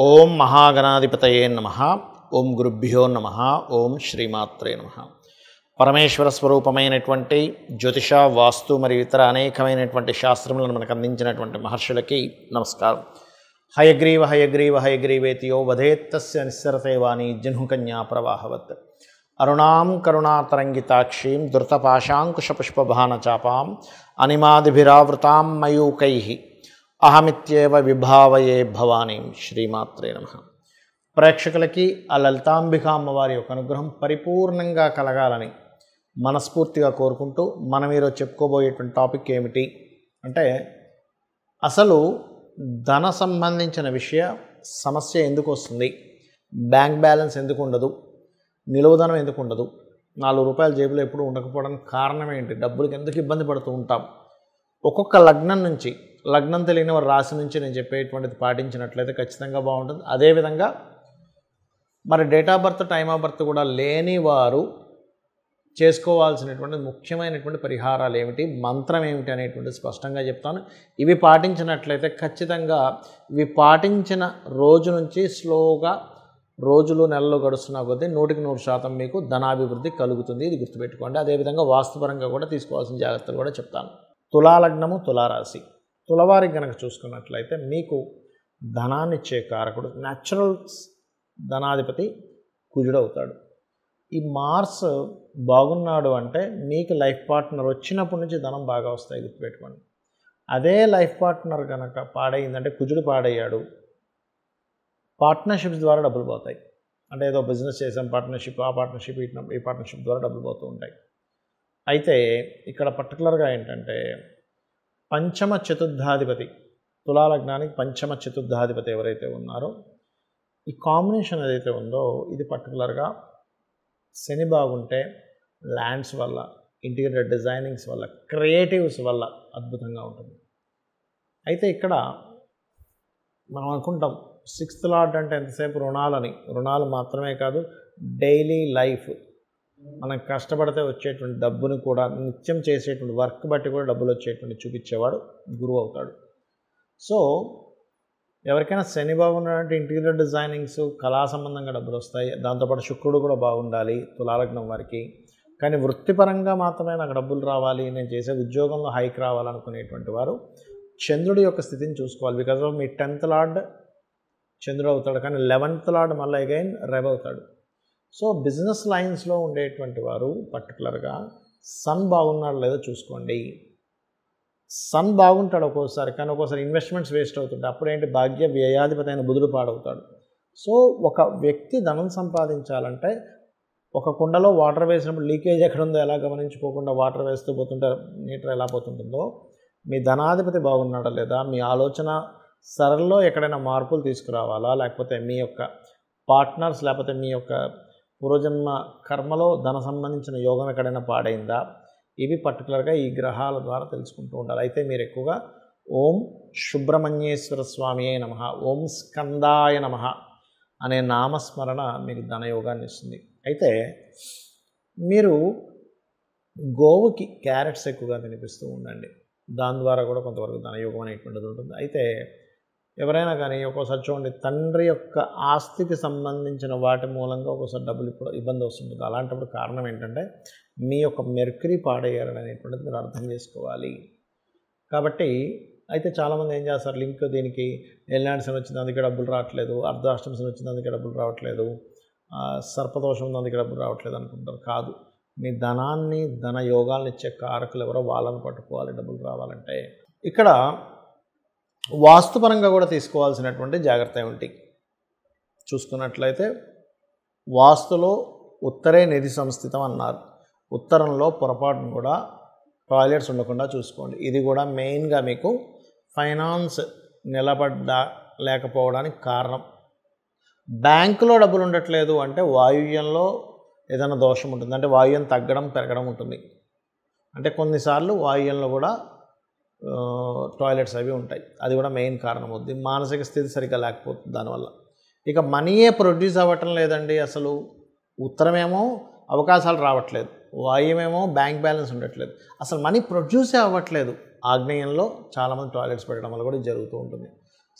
ఓం మహాగణాధిపతయే నమః. ఓం గురుభ్యో నమః. ఓం శ్రీమాత్రే నమః. పరమేశ్వర స్వరూపమైనటువంటి జ్యోతిష, వాస్తు మరియు ఇతర అనేకమైనటువంటి శాస్త్రములను మనకు అందించినటువంటి మహర్షులకి నమస్కారం. హయగ్రీవ హయగ్రీవ హయగ్రీవేతియో వధేత్తస్య నిస్సరతే వాణి జహ్నుకన్యా ప్రవాహవత్. అరుణాం కరుణాతరంగితాక్షీం ధృతపాశాంకుశపుష్పభానచాపాం అనిమాదిభిరావృతాం మయూకైః అహమిత్యేవ విభావయే భవానీం. శ్రీమాత్రే నమః. ప్రేక్షకులకి ఆ లలితాంబిక అమ్మవారి యొక్క అనుగ్రహం పరిపూర్ణంగా కలగాలని మనస్ఫూర్తిగా కోరుకుంటూ మనం ఈరోజు చెప్పుకోబోయేటువంటి టాపిక్ ఏమిటి అంటే, అసలు ధన సంబంధించిన సమస్య ఎందుకు వస్తుంది, బ్యాంక్ బ్యాలెన్స్ ఎందుకు ఉండదు, నిలువధనం ఎందుకు ఉండదు, 4 రూపాయల జేబులో ఎప్పుడు ఉండకపోవడానికి కారణం ఏంటి, డబ్బులకి ఎందుకు ఇబ్బంది పడుతూ ఉంటాం, ఒక్కొక్క లగ్నం తెలియని వారి రాశి నుంచి నేను చెప్పేటువంటిది పాటించినట్లయితే ఖచ్చితంగా బాగుంటుంది. అదేవిధంగా మరి date of birth, time of birth కూడా లేని వారు చేసుకోవాల్సినటువంటి ముఖ్యమైనటువంటి పరిహారాలు ఏమిటి, మంత్రం ఏమిటి అనేటువంటి స్పష్టంగా చెప్తాను. ఇవి పాటించినట్లయితే ఖచ్చితంగా ఇవి పాటించిన రోజు నుంచి స్లోగా రోజులు నెలలు గడుస్తున్న కొద్దీ 100% మీకు ధనాభివృద్ధి కలుగుతుంది. ఇది గుర్తుపెట్టుకోండి. అదేవిధంగా వాస్తుపరంగా కూడా తీసుకోవాల్సిన జాగ్రత్తలు కూడా చెప్తాను. తులాలగ్నము, తులారాశి. తులవారికి కనుక చూసుకున్నట్లయితే మీకు ధనాన్ని ఇచ్చే కారకుడు, న్యాచురల్ ధనాధిపతి కుజుడు అవుతాడు. ఈ మార్స్ బాగున్నాడు అంటే మీకు లైఫ్ పార్ట్నర్ వచ్చినప్పటి నుంచి ధనం బాగా వస్తాయి, గుర్తుపెట్టుకోండి. అదే లైఫ్ పార్ట్నర్ కనుక పాడైందంటే, కుజుడు పాడయ్యాడు, పార్ట్నర్షిప్స్ ద్వారా డబ్బులు పోతాయి. అంటే ఏదో బిజినెస్ చేసాం, పార్ట్నర్షిప్, ఆ పార్ట్నర్షిప్, ఈ పార్ట్నర్షిప్ ద్వారా డబ్బులు పోతూ ఉంటాయి. అయితే ఇక్కడ పర్టికులర్గా ఏంటంటే, పంచమ చతుర్థాధిపతి, తులాలగ్నానికి పంచమ చతుర్థాధిపతి ఎవరైతే ఉన్నారో ఈ కాంబినేషన్ ఏదైతే ఉందో ఇది పర్టికులర్గా శని బాగుంటే ల్యాండ్స్ వల్ల, ఇంటీరియర్ డిజైనింగ్స్ వల్ల, క్రియేటివ్స్ వల్ల అద్భుతంగా ఉంటుంది. అయితే ఇక్కడ మనం అనుకుంటాం 6th లార్డ్ అంటే ఎంతసేపు రుణాలు మాత్రమే కాదు, డైలీ లైఫ్ మనం కష్టపడితే వచ్చేటువంటి డబ్బుని కూడా, నిత్యం చేసేటువంటి వర్క్ బట్టి కూడా డబ్బులు వచ్చేటువంటి చూపించేవాడు గురువు అవుతాడు. సో ఎవరికైనా శని బాగున్నాడంటే ఇంటీరియర్ డిజైనింగ్స్, కళా సంబంధంగా డబ్బులు వస్తాయి. దాంతోపాటు శుక్రుడు కూడా బాగుండాలి తులాలగ్నం వారికి. కానీ వృత్తిపరంగా మాత్రమే నాకు డబ్బులు రావాలి, నేను చేసే ఉద్యోగంలో హైక్ రావాలనుకునేటువంటి వారు చంద్రుడి యొక్క స్థితిని చూసుకోవాలి. Because of me 10th lord చంద్రుడు అవుతాడు, కానీ 11th లార్డ్ మళ్ళీ అగైన్ రెబ్ అవుతాడు. సో బిజినెస్ లైన్స్లో ఉండేటువంటి వారు పర్టికులర్గా సన్ బాగున్నాడు లేదో చూసుకోండి. సన్ బాగుంటాడు ఒక్కోసారి, కానీ ఒక్కోసారి ఇన్వెస్ట్మెంట్స్ వేస్ట్ అవుతుంటాయి. అప్పుడేంటి, భాగ్య వ్యయాధిపతి అయిన బుధుడు పాడవుతాడు. సో ఒక వ్యక్తి ధనం సంపాదించాలంటే, ఒక కుండలో వాటర్ వేసినప్పుడు లీకేజ్ ఎక్కడ ఉందో ఎలా గమనించుకోకుండా వాటర్ వేస్తూ పోతుంటే నీటర్ ఎలా పోతుంటుందో, మీ ధనాధిపతి బాగున్నాడా లేదా, మీ ఆలోచన సరళలో ఎక్కడైనా మార్పులు తీసుకురావాలా, లేకపోతే మీ యొక్క పార్ట్నర్స్, లేకపోతే మీ యొక్క పూర్వజన్మ కర్మలో ధన సంబంధించిన యోగం ఎక్కడైనా పాడైందా, ఇవి పర్టికులర్గా ఈ గ్రహాల ద్వారా తెలుసుకుంటూ ఉండాలి. అయితే మీరు ఎక్కువగా ఓం సుబ్రహ్మణ్యేశ్వర స్వామియే నమః, ఓం స్కందాయ నమః అనే నామస్మరణ మీకు ధనయోగాన్ని ఇస్తుంది. అయితే మీరు గోవుకి క్యారెట్స్ ఎక్కువగా తినిపిస్తూ ఉండండి. దాని ద్వారా కూడా కొంతవరకు ధనయోగం అనేటువంటిది ఉంటుంది. అయితే ఎవరైనా కానీ ఒక్కోసారి చూడండి, తండ్రి యొక్క ఆస్తికి సంబంధించిన వాటి మూలంగా ఒక్కోసారి డబ్బులు ఇప్పుడు ఇబ్బంది వస్తుంటుంది. అలాంటప్పుడు కారణం ఏంటంటే, మీ యొక్క మెర్క్యూరీ పాడయ్యారని అనేటువంటిది మీరు అర్థం చేసుకోవాలి. కాబట్టి అయితే చాలామంది ఏం చేస్తారు, లింక్ దీనికి ఎల్లాంటి శని వచ్చింది అందుకే డబ్బులు రావట్లేదు, అర్ధాష్టమ శని వచ్చింది అందుకే డబ్బులు రావట్లేదు, సర్పదోషం ఉంది అందుకే డబ్బులు రావట్లేదు అనుకుంటారు. కాదు, మీ ధనాన్ని, ధన యోగాలను ఇచ్చే కారకులు ఎవరో వాళ్ళని పట్టుకోవాలి డబ్బులు రావాలంటే. ఇక్కడ వాస్తుపరంగా కూడా తీసుకోవాల్సినటువంటి జాగ్రత్త ఏమిటి చూసుకున్నట్లయితే, వాస్తులో ఉత్తరే నిధి సంస్థితం అన్నారు. ఉత్తరంలో పొరపాటును కూడా టాయిలెట్స్ ఉండకుండా చూసుకోండి. ఇది కూడా మెయిన్గా మీకు ఫైనాన్స్ లేకపోవడానికి కారణం. బ్యాంకులో డబ్బులు ఉండట్లేదు అంటే వాయువ్యంలో ఏదైనా దోషం ఉంటుంది, అంటే వాయువ్యం తగ్గడం పెరగడం ఉంటుంది. అంటే కొన్నిసార్లు వాయువ్యంలో కూడా టాయిలెట్స్ అవి ఉంటాయి. అది కూడా మెయిన్ కారణం అవుతుంది. మానసిక స్థితి సరిగ్గా లేకపోతుంది దానివల్ల. ఇక మనీయే ప్రొడ్యూస్ అవ్వటం లేదండి. అసలు ఉత్తరమేమో అవకాశాలు రావట్లేదు, వాయువ్యమేమో బ్యాంక్ బ్యాలెన్స్ ఉండట్లేదు, అసలు మనీ ప్రొడ్యూసే అవ్వట్లేదు. ఆగ్నేయంలో చాలామంది టాయిలెట్స్ పెట్టడం వల్ల కూడా జరుగుతూ ఉంటుంది.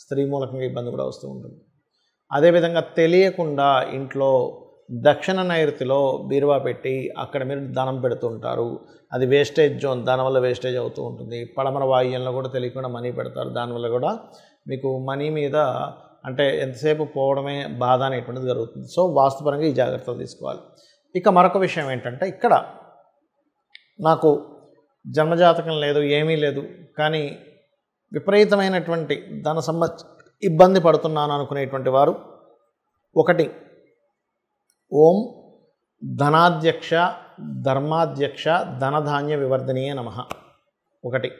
స్త్రీ మూలకంగా ఇబ్బంది కూడా వస్తూ ఉంటుంది. అదేవిధంగా తెలియకుండా ఇంట్లో దక్షిణ నైరుతిలో బీరువా పెట్టి అక్కడ మీరు ధనం పెడుతుంటారు. అది వేస్టేజ్ జోన్, దానివల్ల వేస్టేజ్ అవుతూ ఉంటుంది. పడమర వాయువ్యంలో కూడా తెలియకుండా మనీ పెడతారు, దానివల్ల కూడా మీకు మనీ మీద అంటే ఎంతసేపు పోవడమే బాధ అనేటువంటిది జరుగుతుంది. సో వాస్తుపరంగా ఈ జాగ్రత్తలు తీసుకోవాలి. ఇక మరొక విషయం ఏంటంటే, ఇక్కడ నాకు జన్మజాతకం లేదు, ఏమీ లేదు, కానీ విపరీతమైనటువంటి ధన ఇబ్బంది పడుతున్నాను అనుకునేటువంటి వారు, ఒకటి ఓం ధనాధ్యక్ష ధర్మాధ్యక్ష ధనధాన్య వివర్ధనీయ నమః, ఒకటి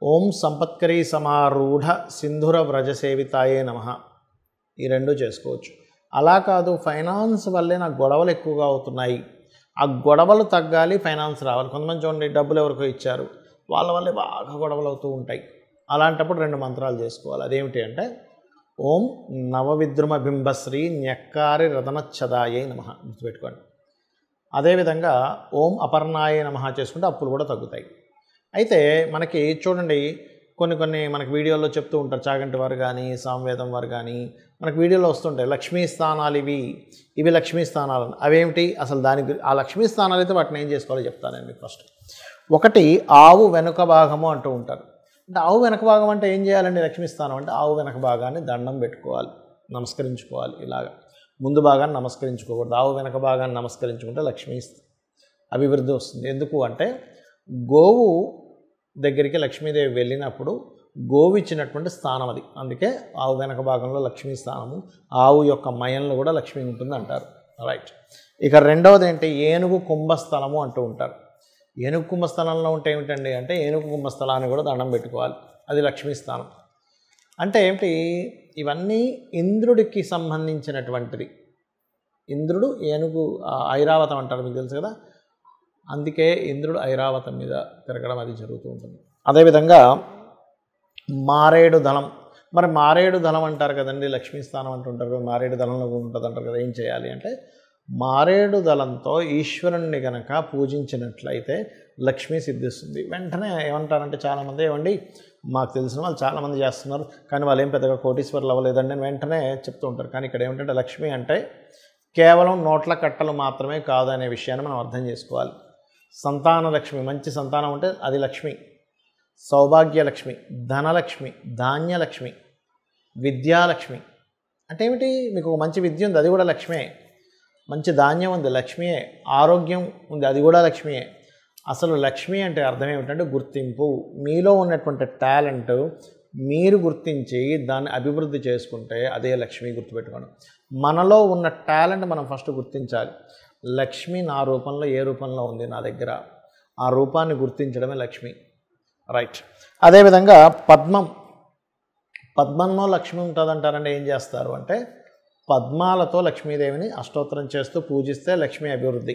ఓం సంపత్కరీ సమారూఢ సింధుర వ్రజసేవితాయే నమః, ఈ రెండు చేసుకోవచ్చు. అలా కాదు, ఫైనాన్స్ వల్లే నాకు గొడవలు ఎక్కువగా అవుతున్నాయి, ఆ గొడవలు తగ్గాలి, ఫైనాన్స్ రావాలి. కొంతమంది చూడండి, డబ్బులు ఎవరికో ఇచ్చారు, వాళ్ళ వల్లే బాగా గొడవలు అవుతూ ఉంటాయి. అలాంటప్పుడు 2 మంత్రాలు చేసుకోవాలి. అదేమిటి అంటే, ఓం నవవిద్రుమ బింబశ్రీ న్యక్కారి రతనచ్చదాయే నమః, గుర్తుపెట్టుకోండి. అదేవిధంగా ఓం అపర్ణాయే నమః చేసుకుంటే అప్పులు కూడా తగ్గుతాయి. అయితే మనకి చూడండి, కొన్ని మనకి వీడియోల్లో చెప్తూ ఉంటారు, చాగంటి వారు కానీ సామవేదం వారు కానీ మనకి వీడియోలో వస్తుంటాయి, లక్ష్మీ స్థానాలు ఇవి లక్ష్మీ స్థానాలు. అవేమిటి అసలు? ఆ లక్ష్మీ స్థానాలు అయితే వాటిని ఏం చేసుకోవాలో చెప్తాను మీకు. ఫస్ట్ ఒకటి ఆవు వెనుక భాగము అంటూ ఉంటారు. అంటే ఆవు వెనక భాగం అంటే ఏం చేయాలండి? లక్ష్మీ స్థానం అంటే ఆవు వెనక భాగాన్ని దండం పెట్టుకోవాలి, నమస్కరించుకోవాలి. ఇలాగా ముందు భాగాన్ని నమస్కరించుకోకూడదు, ఆవు వెనక భాగాన్ని నమస్కరించుకుంటే లక్ష్మీ అభివృద్ధి వస్తుంది. ఎందుకు అంటే, గోవు దగ్గరికి లక్ష్మీదేవి వెళ్ళినప్పుడు గోవు ఇచ్చినటువంటి స్థానం అది, అందుకే ఆవు వెనక భాగంలో లక్ష్మీ స్థానము, ఆవు యొక్క మయంలో కూడా లక్ష్మీ ఉంటుంది అంటారు. రైట్. ఇక రెండవది ఏంటి? ఏనుగు కుంభస్థలము అంటూ ఉంటారు. ఏనుగు కుంభస్థలంలో ఉంటే ఏమిటండి అంటే, ఏనుగు కుంభస్థలాన్ని కూడా దండం పెట్టుకోవాలి, అది లక్ష్మీ స్థానం. అంటే ఏమిటి? ఇవన్నీ ఇంద్రుడికి సంబంధించినటువంటిది. ఇంద్రుడు ఏనుగు ఐరావతం అంటారు, మీకు తెలుసు కదా, అందుకే ఇంద్రుడు ఐరావతం మీద తిరగడం అది జరుగుతూ ఉంటుంది. అదేవిధంగా మారేడు దళం, మరి మారేడు దళం అంటారు కదండి, లక్ష్మీ స్థానం అంటుంటారు కదా, మారేడు దళంలో ఉంటుంది అంటారు కదా. ఏం చేయాలి అంటే, మారేడు దళంతో ఈశ్వరుణ్ణి కనుక పూజించినట్లయితే లక్ష్మీ సిద్ధిస్తుంది. వెంటనే ఏమంటారంటే చాలామంది, ఏమండి మాకు తెలిసిన వాళ్ళు చాలామంది చేస్తున్నారు, కానీ వాళ్ళు ఏం పెద్దగా కోటీశ్వరులు అవ్వలేదండి అని వెంటనే చెప్తూ ఉంటారు. కానీ ఇక్కడ ఏమిటంటే, లక్ష్మి అంటే కేవలం నోట్ల కట్టలు మాత్రమే కాదు అనే విషయాన్ని మనం అర్థం చేసుకోవాలి. సంతాన లక్ష్మి, మంచి సంతానం ఉంటే అది లక్ష్మి, సౌభాగ్యలక్ష్మి, ధనలక్ష్మి, ధాన్యలక్ష్మి, విద్యాలక్ష్మి. అంటే ఏమిటి? మీకు ఒక మంచి విద్య ఉంది, అది కూడా లక్ష్మే. మంచి ధాన్యం ఉంది, లక్ష్మియే. ఆరోగ్యం ఉంది, అది కూడా లక్ష్మియే. అసలు లక్ష్మి అంటే అర్థం ఏమిటంటే గుర్తింపు. మీలో ఉన్నటువంటి టాలెంట్ మీరు గుర్తించి దాన్ని అభివృద్ధి చేసుకుంటే అదే లక్ష్మి. గుర్తుపెట్టుకోండి, మనలో ఉన్న టాలెంట్ మనం ఫస్ట్ గుర్తించాలి. లక్ష్మి నా రూపంలో ఏ రూపంలో ఉంది నా దగ్గర, ఆ రూపాన్ని గుర్తించడమే లక్ష్మి. రైట్. అదేవిధంగా పద్మంలో లక్ష్మి ఉంటుందంటారంటే ఏం చేస్తారు అంటే, పద్మాలతో లక్ష్మీదేవిని అష్టోత్తరం చేస్తూ పూజిస్తే లక్ష్మీ అభివృద్ధి.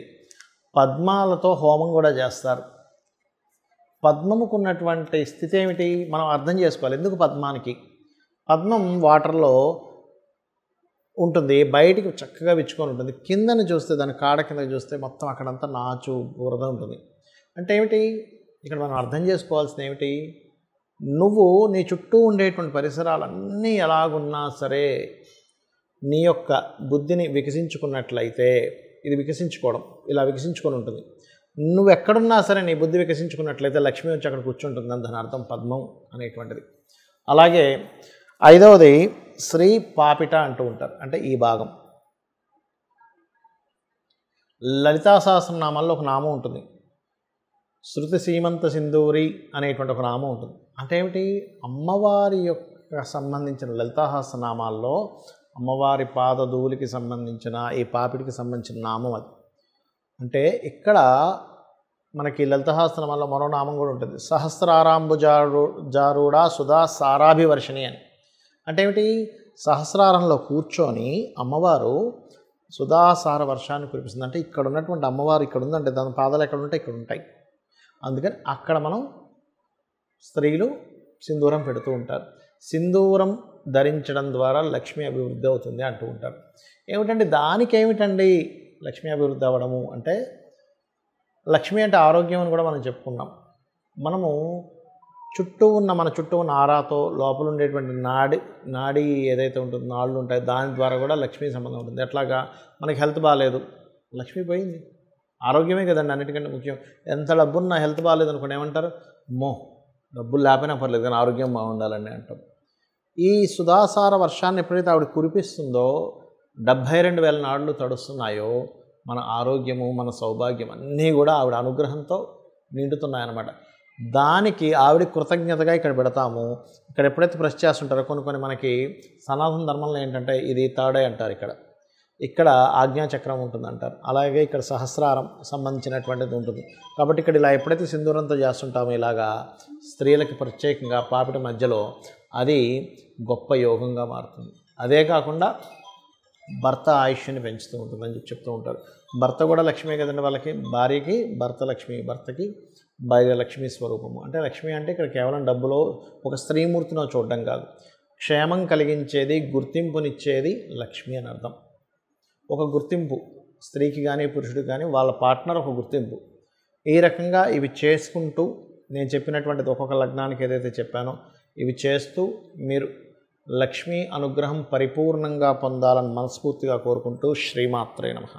పద్మాలతో హోమం కూడా చేస్తారు. పద్మముకు ఉన్నటువంటి స్థితి ఏమిటి మనం అర్థం చేసుకోవాలి. ఎందుకు పద్మానికి? పద్మం వాటర్లో ఉంటుంది, బయటికి చక్కగా విచ్చుకొని ఉంటుంది. కిందని చూస్తే, దాని కాడ కింద చూస్తే మొత్తం అక్కడంతా నాచు బురద ఉంటుంది. అంటే ఏమిటి? ఇక్కడ మనం అర్థం చేసుకోవాల్సింది ఏమిటి? నువ్వు నీ చుట్టూ ఉండేటువంటి పరిసరాలన్నీ ఎలాగున్నా సరే నీ యొక్క బుద్ధిని వికసించుకున్నట్లయితే, ఇది వికసించుకోవడం ఇలా వికసించుకొని ఉంటుంది. నువ్వు ఎక్కడున్నా సరే నీ బుద్ధి వికసించుకున్నట్లయితే లక్ష్మి వచ్చి అక్కడ కూర్చుంటుందని దాని అర్థం పద్మం అనేటువంటిది. అలాగే ఐదవది శ్రీ పాపిట అంటూ ఉంటారు. అంటే ఈ భాగం లలితా సహస్రనామాల్లో ఒక నామం ఉంటుంది, శృతి సీమంత సింధూరి అనేటువంటి ఒక నామం ఉంటుంది. అంటే ఏమిటి? అమ్మవారి యొక్క సంబంధించిన లలితా సహస్రనామాల్లో అమ్మవారి పాదధూలికి సంబంధించిన ఈ పాపిటికి సంబంధించిన నామం అది. అంటే ఇక్కడ మనకి లలితా సహస్రనామాల్లో మరో నామం కూడా ఉంటుంది, సహస్రారాంబుజారూఢ సుధా సారాభివర్షిణి అని. అంటే ఏమిటి? సహస్రారంలో కూర్చొని అమ్మవారు సుధాసార వర్షాన్ని కురిపిస్తుంది. అంటే ఇక్కడ ఉన్నటువంటి అమ్మవారు ఇక్కడ ఉందంటే దాని పాదాలు ఎక్కడ ఉంటాయి? ఇక్కడ ఉంటాయి. అందుకని అక్కడ మనం స్త్రీలు సింధూరం పెడుతూ ఉంటారు. సింధూరం ధరించడం ద్వారా లక్ష్మీ అభివృద్ధి అవుతుంది అంటూ ఉంటారు. ఏమిటండి దానికి ఏమిటండి లక్ష్మీ అభివృద్ధి అవ్వడము అంటే, లక్ష్మి అంటే ఆరోగ్యం అని కూడా మనం చెప్పుకున్నాం. మనము మన చుట్టూ ఉన్న ఆరాతో లోపల ఉండేటువంటి నాడి ఏదైతే ఉంటుందో నాళ్ళు ఉంటాయి, దాని ద్వారా కూడా లక్ష్మీ సంబంధం ఉంటుంది. ఎట్లాగా మనకి హెల్త్ బాగాలేదు, లక్ష్మీ పోయింది. ఆరోగ్యమే కదండి అన్నిటికంటే ముఖ్యం. ఎంత డబ్బున్నా హెల్త్ బాగాలేదు అనుకోండి ఏమంటారు, డబ్బులు లేకపోయినా పర్లేదు కానీ ఆరోగ్యం బాగుండాలని అంటాం. ఈ సుధాసార వర్షాన్ని ఎప్పుడైతే ఆవిడ కురిపిస్తుందో 72,000 నాళ్ళు తడుస్తున్నాయో మన ఆరోగ్యము, మన సౌభాగ్యం అన్నీ కూడా ఆవిడ అనుగ్రహంతో నిండుతున్నాయన్నమాట. దానికి ఆవిడ కృతజ్ఞతగా ఇక్కడ పెడతాము. ఇక్కడ ఎప్పుడైతే ప్రెస్ చేస్తుంటారో కొన్ని మనకి సనాతన ధర్మంలో ఏంటంటే ఇది థర్డ్ ఐ అంటారు, ఇక్కడ ఆజ్ఞాచక్రం ఉంటుంది అంటారు. అలాగే ఇక్కడ సహస్రారం సంబంధించినటువంటిది ఉంటుంది. కాబట్టి ఇక్కడ ఇలా ఎప్పుడైతే సింధూరంతో చేస్తుంటామో ఇలాగా స్త్రీలకి ప్రత్యేకంగా పాపిట మధ్యలో అది గొప్ప యోగంగా మారుతుంది. అదే కాకుండా భర్త ఆయుష్ని పెంచుతూ ఉంటుందని చెప్తూ ఉంటారు. భర్త కూడా లక్ష్మీ కదండి, వాళ్ళకి భార్యకి భర్త లక్ష్మి, భర్తకి భార్య లక్ష్మీ స్వరూపము. అంటే లక్ష్మి అంటే ఇక్కడ కేవలం డబ్బులో ఒక స్త్రీమూర్తిలో చూడడం కాదు, క్షేమం కలిగించేది, గుర్తింపునిచ్చేది లక్ష్మి అని అర్థం. ఒక గుర్తింపు స్త్రీకి కానీ పురుషుడికి కానీ వాళ్ళ పార్ట్నర్ ఒక గుర్తింపు. ఈ రకంగా ఇవి చేసుకుంటూ నేను చెప్పినటువంటిది ఒక్కొక్క లగ్నానికి ఏదైతే చెప్పానో ఇవి చేస్తూ మీరు లక్ష్మీ అనుగ్రహం పరిపూర్ణంగా పొందాలని మనస్ఫూర్తిగా కోరుకుంటూ శ్రీమాత్రే నమః.